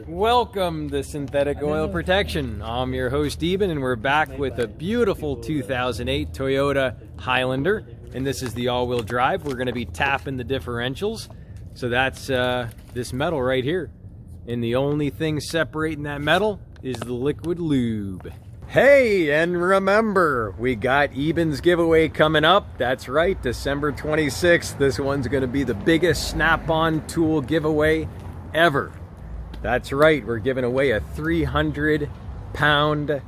Welcome to Synthetic Oil Protection. I'm your host Eben, and we're back with a beautiful 2008 Toyota Highlander, and this is the all-wheel drive. We're going to be tapping the differentials, so that's this metal right here, and the only thing separating that metal is the liquid lube. Hey, and remember, we got Ebens Giveaway coming up. That's right, December 26th. This one's going to be the biggest snap-on tool giveaway ever. That's right, we're giving away a 300-pound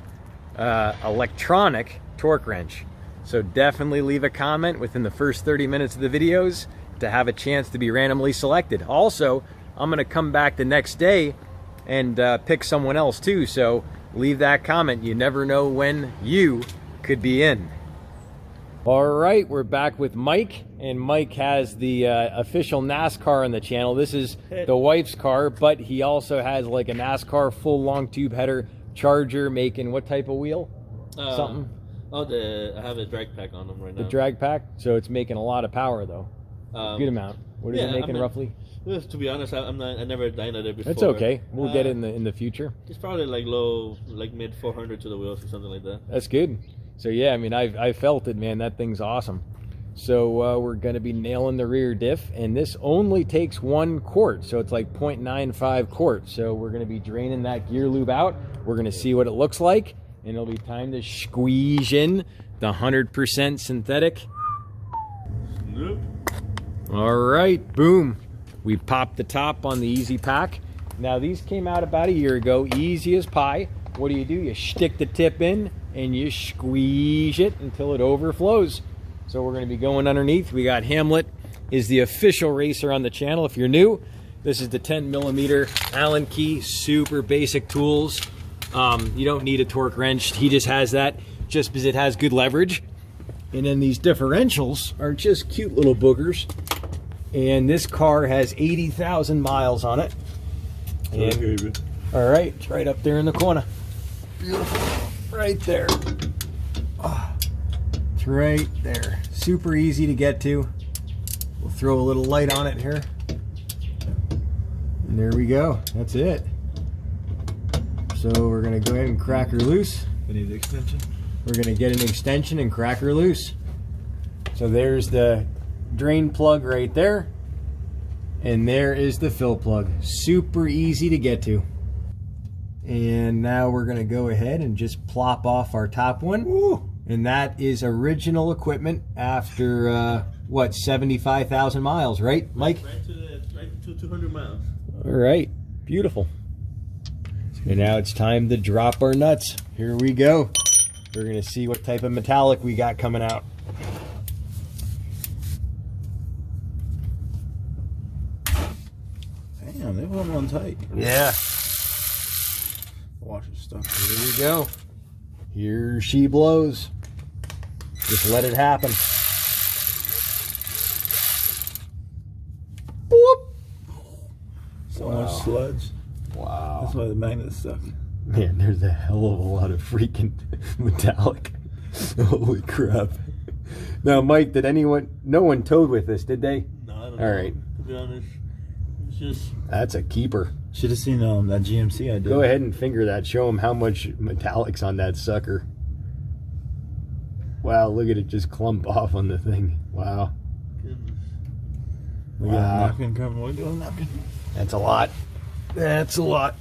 electronic torque wrench. So definitely leave a comment within the first 30 minutes of the videos to have a chance to be randomly selected. Also, I'm going to come back the next day and pick someone else too, so leave that comment. You never know when you could be in. All right, we're back with Mike, and Mike has the official NASCAR on the channel. This is the wife's car, but he also has like a NASCAR full long tube header Charger, making what type of wheel? Something? Oh, I have a drag pack on them right now. The drag pack? So it's making a lot of power though. Good amount. What is it making roughly? To be honest, I never dynoed it before. That's okay. We'll get it in the future. It's probably like low, like mid 400 to the wheels or something like that. That's good. So yeah, I mean, I felt it, man. That thing's awesome. So we're going to be nailing the rear diff, and this only takes 1 quart, so it's like 0.95 quart. So we're going to be draining that gear lube out. We're going to see what it looks like, and it'll be time to squeeze in the 100% synthetic. Nope. All right, boom. We popped the top on the Easy Pack. Now these came out about a year ago, easy as pie. What do? You stick the tip in and you squeeze it until it overflows. So we're going to be going underneath. We got Hamlet is the official racer on the channel. If you're new, this is the 10mm Allen key, super basic tools. You don't need a torque wrench. He just has that just because it has good leverage. And then these differentials are just cute little boogers. And this car has 80,000 miles on it. And, all right, it's right up there in the corner. Beautiful. Right there. Oh, it's right there. Super easy to get to. We'll throw a little light on it here. And there we go. That's it. So we're going to go ahead and crack her loose. We need the extension. We're going to get an extension and crack her loose. So there's the drain plug right there. And there is the fill plug. Super easy to get to. And now we're going to go ahead and just plop off our top one. Ooh. And that is original equipment after, what, 75,000 miles, right, Mike? Right to 200 miles. All right, beautiful. And now it's time to drop our nuts. Here we go. We're going to see what type of metallic we got coming out. Damn, they went on tight. Yeah. Watch it stuff. Here we go. Here she blows. Just let it happen. Whoop. So much sludge. Wow. That's why the magnet's stuck. Man, there's a hell of a lot of freaking metallic. Holy crap. Now, Mike, no one towed with this, did they? No, I don't know. All right. To be honest, it's just... That's a keeper. Should have seen that GMC I did. Go ahead and finger that. Show them how much metallic's on that sucker. Wow, look at it just clump off on the thing. Wow. Goodness. Look at that napkin cover. Look at that napkin. That's a lot. That's a lot.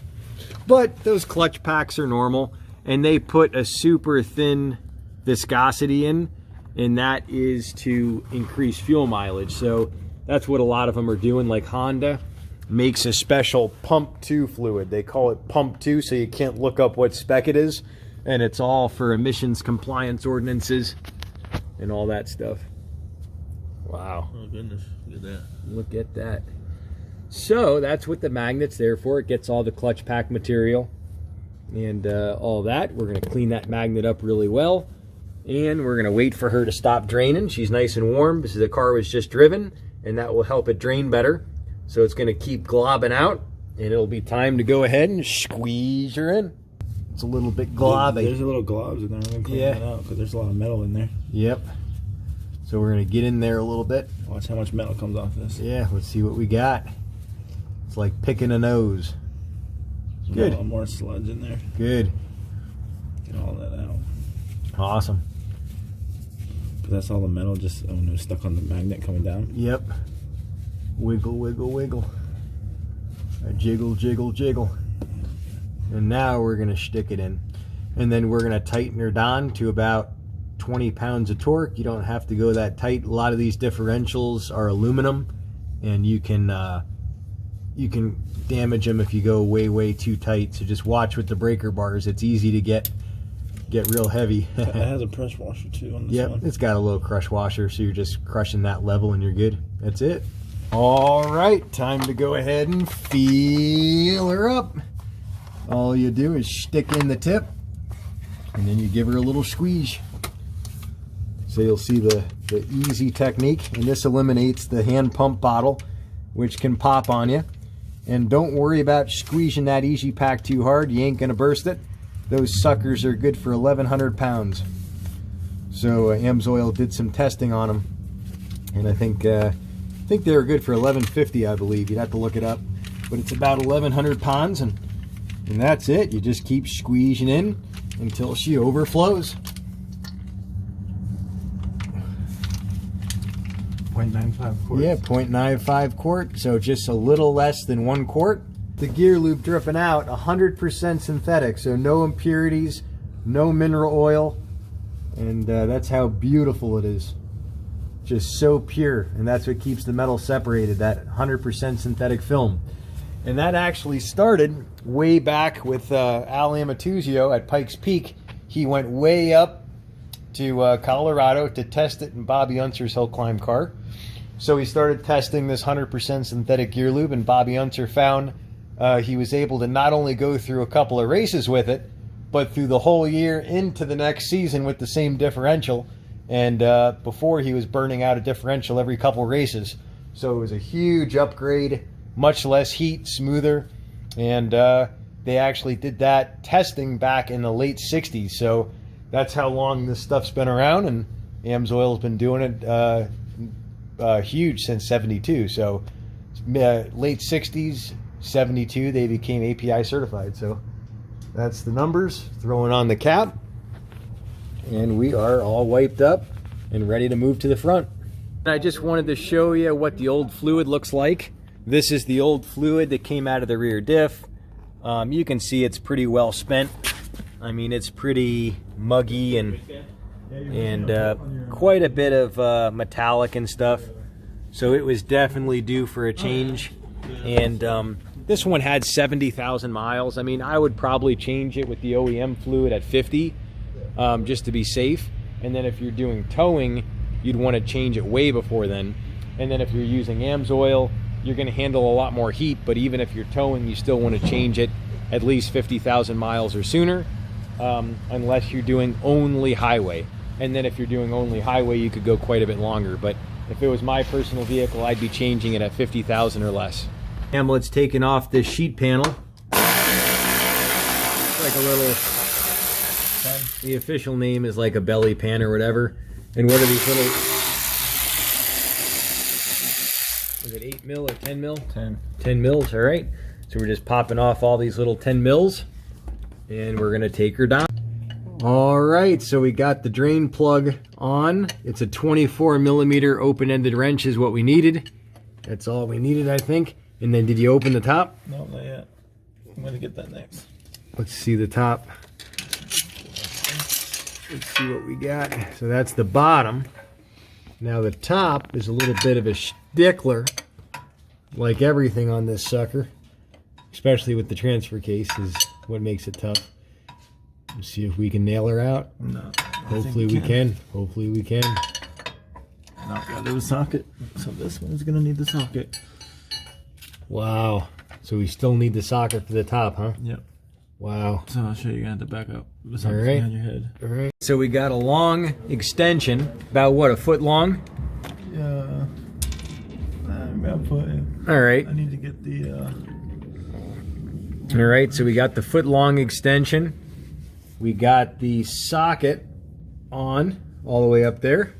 But those clutch packs are normal, and they put a super thin viscosity in, and that is to increase fuel mileage. So that's what a lot of them are doing, like Honda makes a special pump 2 fluid. They call it pump 2, so you can't look up what spec it is, and it's all for emissions compliance ordinances and all that stuff. Wow. Oh goodness, look at that. Look at that. So that's what the magnet's there for. It gets all the clutch pack material and all that. We're going to clean that magnet up really well, and we're going to wait for her to stop draining. She's nice and warm because the car was just driven, and that will help it drain better. So it's going to keep globbing out, and it'll be time to go ahead and squeeze her in. It's a little bit globby. There's a little globs in there. I'm going to clean that out because there's a lot of metal in there. Yep. So we're going to get in there a little bit. Watch how much metal comes off this. Yeah, let's see what we got. It's like picking a nose. Good. A lot more sludge in there. Good. Get all that out. Awesome. But that's all the metal just stuck on the magnet coming down. Yep. Wiggle, wiggle, wiggle. Jiggle, jiggle, jiggle. And now we're going to stick it in. And then we're going to tighten her down to about 20 pounds of torque. You don't have to go that tight. A lot of these differentials are aluminum, and you can damage them if you go way too tight. So just watch with the breaker bars. It's easy to get real heavy. It has a press washer too on this yep, one. it's got a little crush washer, so you're just crushing that level and you're good. That's it. All right, time to go ahead and feel her up. All you do is stick in the tip, and then you give her a little squeeze. So you'll see the easy technique, and this eliminates the hand pump bottle, which can pop on you. And don't worry about squeezing that Easy Pack too hard. You ain't gonna burst it. Those suckers are good for 1,100 pounds. So AMSOIL did some testing on them, and I think they were good for 1,150, I believe. You'd have to look it up, but it's about 1,100 pounds, and that's it. You just keep squeezing in until she overflows. 0.95 quart. Yeah, 0.95 quart, so just a little less than 1 quart. The gear lube dripping out, 100% synthetic, so no impurities, no mineral oil, and that's how beautiful it is. Just so pure, and that's what keeps the metal separated, that 100% synthetic film. And that actually started way back with Al Amatuzio at Pikes Peak. He went way up to Colorado to test it in Bobby Unser's hill climb car. So he started testing this 100% synthetic gear lube, and Bobby Unser found he was able to not only go through a couple of races with it, but through the whole year into the next season with the same differential. And before, he was burning out a differential every couple races. So it was a huge upgrade, much less heat, smoother. And they actually did that testing back in the late 60s. So that's how long this stuff's been around, and AMSOIL's been doing it huge since 72. So late 60s, 72, they became API certified. So that's the numbers. Throwing on the cap, and we are all wiped up and ready to move to the front. I just wanted to show you what the old fluid looks like. This is the old fluid that came out of the rear diff. You can see it's pretty well spent. I mean, it's pretty muggy and quite a bit of metallic and stuff. So it was definitely due for a change. And this one had 70,000 miles. I mean, I would probably change it with the OEM fluid at 50, just to be safe. And then if you're doing towing, you'd want to change it way before then. And then if you're using AMSOIL, you're going to handle a lot more heat, but even if you're towing, you still want to change it at least 50,000 miles or sooner, unless you're doing only highway. And then if you're doing only highway, you could go quite a bit longer. But if it was my personal vehicle, I'd be changing it at 50,000 or less. Hamlet's taken off this sheet panel. It's like a little, the official name is like a belly pan or whatever. And what are these little, is it 8 mil or 10 mil? 10 mils, all right. So we're just popping off all these little 10 mils, and we're gonna take her down. All right, so we got the drain plug on. It's a 24 millimeter open-ended wrench is what we needed. That's all we needed, I think. And then did you open the top? No, not yet. I'm gonna get that next. Let's see the top. Let's see what we got. So that's the bottom. Now the top is a little bit of a stickler, like everything on this sucker, especially with the transfer case is what makes it tough. Let's see if we can nail her out. No. Hopefully we can. Hopefully we can. Not got a socket. So this one's gonna need the socket. Wow. So we still need the socket for the top, huh? Yep. Wow. So I'll show you, you're gonna have to back up. The All right. on your head. All right. So we got a long extension, about what, a foot long? Yeah. About foot. All right. I need to get the. All right. So we got the foot long extension. We got the socket on all the way up there.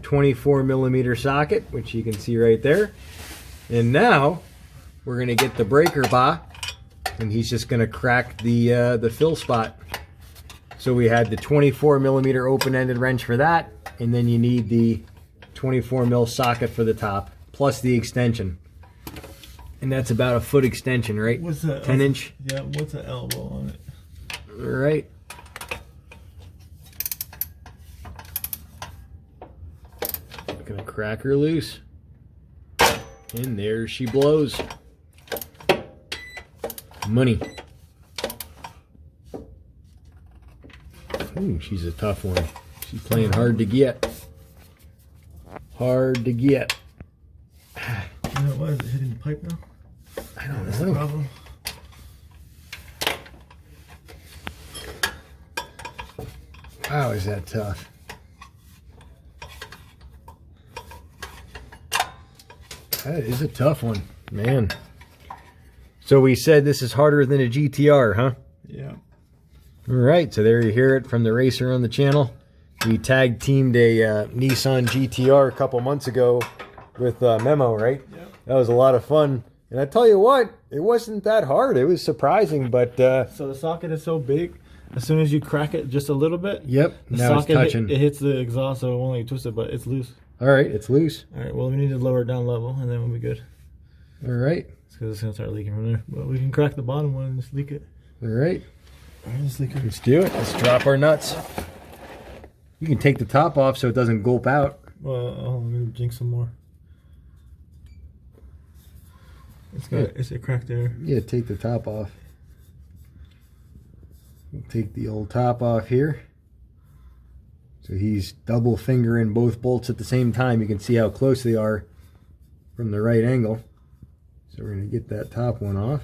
24 millimeter socket, which you can see right there. And now we're gonna get the breaker bar and he's just going to crack the fill spot. So we had the 24mm open-ended wrench for that, and then you need the 24mm socket for the top, plus the extension. And that's about a foot extension, right? What's that? 10 inch? Yeah, what's the elbow on it? All right. Gonna crack her loose. And there she blows. Money. Ooh, she's a tough one. She's playing hard to get. Hard to get. You know, why is it hitting the pipe now? I don't That's the know. problem. Wow, is that tough? That is a tough one, man. So we said this is harder than a GTR, huh? Yeah. All right, so there you hear it from the racer on the channel. We tag teamed a Nissan GTR a couple months ago with Memo, right? Yep. That was a lot of fun. And I tell you what, it wasn't that hard. It was surprising, but... So the socket is so big, as soon as you crack it just a little bit, yep, the now it's socket touching. it hits the exhaust, so it won't let you twist it, but it's loose. All right, it's loose. All right, well, we need to lower it down level, and then we'll be good. All right. It's because it's going to start leaking from there. But we can crack the bottom one and just leak it. All right. All right, let's leak it. Let's do it. Let's drop our nuts. You can take the top off so it doesn't gulp out. Well, I'm going to jinx some more. It's a crack there. Yeah, take the top off. We'll take the old top off here. So he's double fingering both bolts at the same time. You can see how close they are from the right angle. So we're going to get that top one off.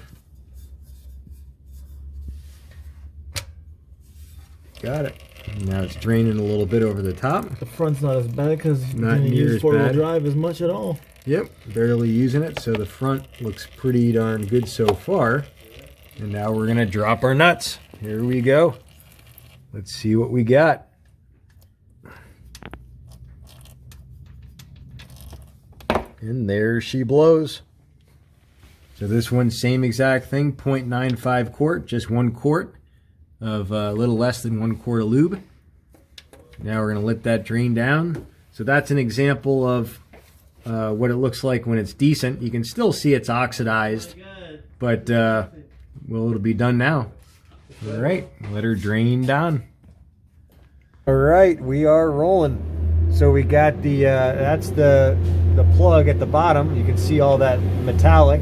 Got it. And now it's draining a little bit over the top. The front's not as bad because you Not didn't near use as four-wheel bad. drive as much at all. Yep, barely using it, so the front looks pretty darn good so far. And now we're gonna drop our nuts. Here we go. Let's see what we got. And there she blows. So this one, same exact thing, 0.95 quart, just 1 quart of a little less than 1 quart of lube. Now we're gonna let that drain down. So that's an example of what it looks like when it's decent. You can still see it's oxidized, but well, it'll be done now. All right, let her drain down. All right, we are rolling. So we got the that's the plug at the bottom. You can see all that metallic.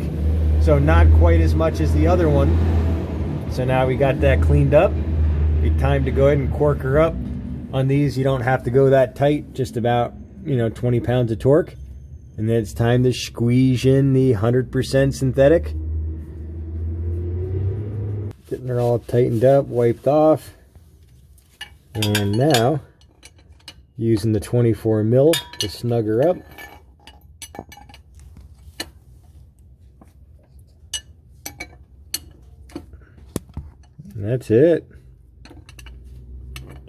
So not quite as much as the other one. So now we got that cleaned up. Be time to go ahead and cork her up. On these, you don't have to go that tight, just about, 20 pounds of torque. And then it's time to squeeze in the 100% synthetic. Getting her all tightened up, wiped off. And now, using the 24 mil to snug her up. And that's it.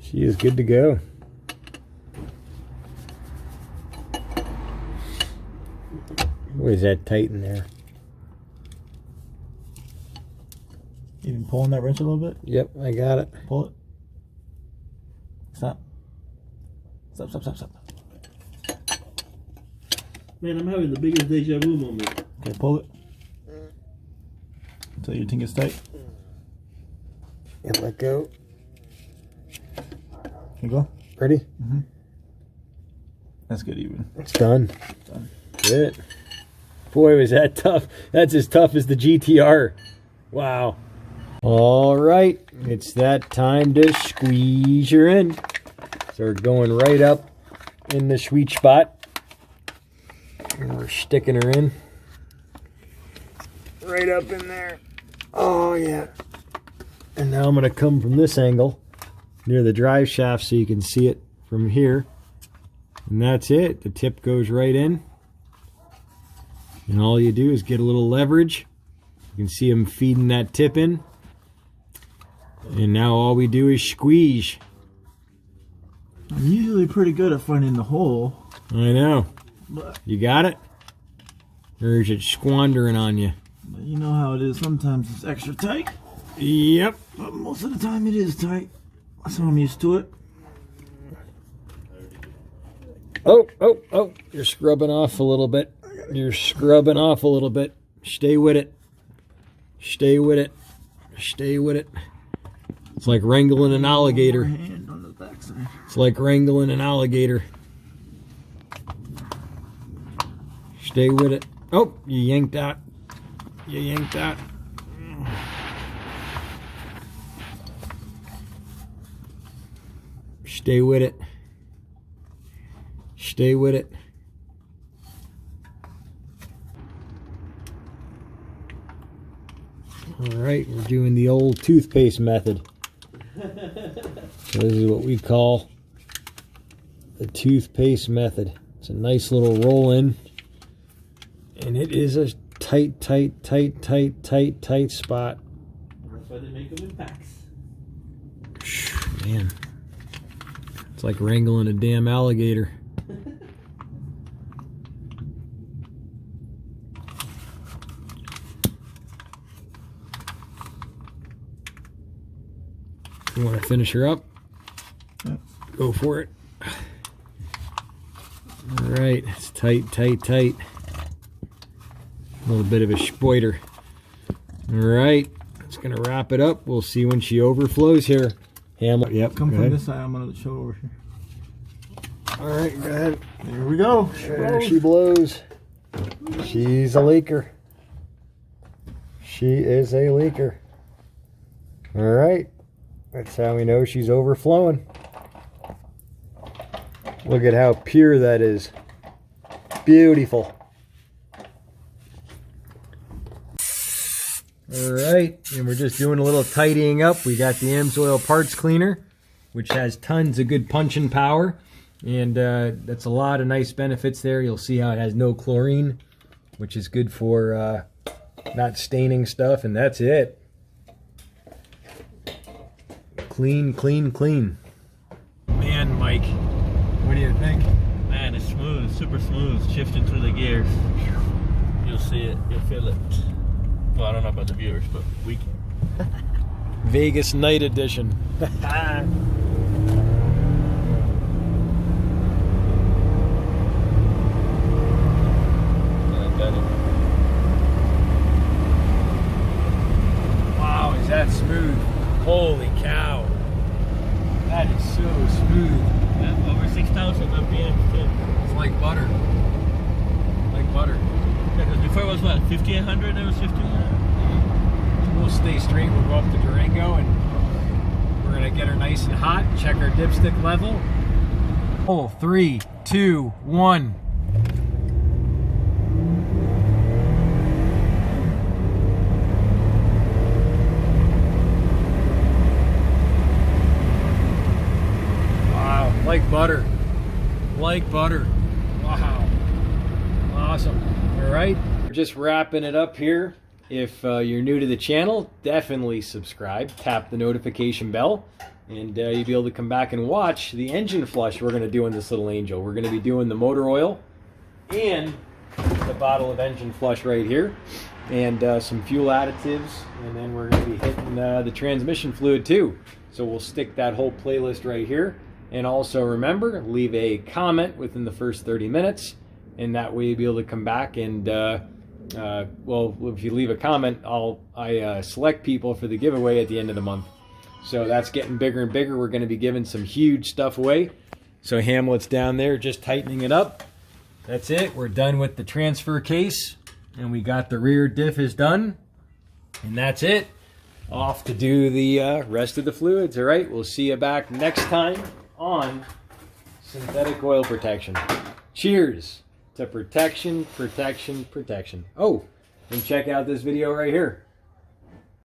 She is good to go. Boy, is that tight in there. You been pulling that wrench a little bit? Yep, I got it. Pull it. Stop. Stop, stop, stop, stop. Man, I'm having the biggest deja vu moment. Okay, pull it. Until your thing gets tight. And let go. You go. Ready? Mm-hmm. That's good, even. It's done. Done. Good. Boy, was that tough. That's as tough as the GTR. Wow. All right, it's that time to squeeze her in. So we're going right up in the sweet spot. And we're sticking her in. Right up in there. Oh, yeah. And now I'm going to come from this angle near the drive shaft so you can see it from here. And that's it. The tip goes right in. And all you do is get a little leverage. You can see them feeding that tip in. And now all we do is squeeze. I'm usually pretty good at finding the hole. I know. You got it? Or is it squandering on you? But you know how it is. Sometimes it's extra tight. Yep. But most of the time it is tight. So I'm used to it. Oh, oh, oh. You're scrubbing off a little bit. You're scrubbing off a little bit. Stay with it. Stay with it. Stay with it. It's like wrangling an alligator. Hand on the backside. It's like wrangling an alligator. Stay with it. Oh, you yanked out. You yanked out. Stay with it. Stay with it. All right, we're doing the old toothpaste method. So this is what we call the toothpaste method. It's a nice little roll in, and it is a tight, tight, tight, tight, tight, tight spot. That's why they make them in packs. Man, it's like wrangling a damn alligator. You want to finish her up? Yep. Go for it. All right, it's tight, tight, tight. A little bit of a spoiter. All right, it's gonna wrap it up. We'll see when she overflows here. Hamlet, yep. Come from this side. I'm gonna show over here. All right, go ahead. Here we go. There she blows. She's a leaker. She is a leaker. All right. That's how we know she's overflowing. Look at how pure that is. Beautiful. All right, and we're just doing a little tidying up. We got the AMSOIL parts cleaner, which has tons of good punching power, and that's a lot of nice benefits there. You'll see how it has no chlorine, which is good for not staining stuff, and that's it. Clean, clean, clean. Man, Mike, what do you think? Man, it's smooth, super smooth, shifting through the gears. You'll see it, you'll feel it. Well, I don't know about the viewers, but we can. Vegas night edition. Wow, is that smooth? Holy cow. That is so smooth. Yeah, over 6,000 RPM too. It's like butter. Like butter. Yeah, because before it was what, 5,800? It was 1,500? We'll stay straight. We'll go up to Durango and we're going to get her nice and hot. Check our dipstick level. Oh, 3, 2, 1. Like butter. Like butter. Wow. Awesome. All right. We're just wrapping it up here. If you're new to the channel, definitely subscribe. Tap the notification bell. And you'll be able to come back and watch the engine flush we're going to do in this little angel. We're going to be doing the motor oil and the bottle of engine flush right here. And some fuel additives. And then we're going to be hitting the transmission fluid too. So we'll stick that whole playlist right here. And also remember, leave a comment within the first 30 minutes, and that way you'll be able to come back and, well, if you leave a comment, I select people for the giveaway at the end of the month. So that's getting bigger and bigger. We're going to be giving some huge stuff away. So Hamlet's down there just tightening it up. That's it. We're done with the transfer case, and we got the rear diff is done, and that's it. Off to do the rest of the fluids. All right, we'll see you back next time on synthetic oil protection. Cheers to protection, protection, protection. Oh, and check out this video right here.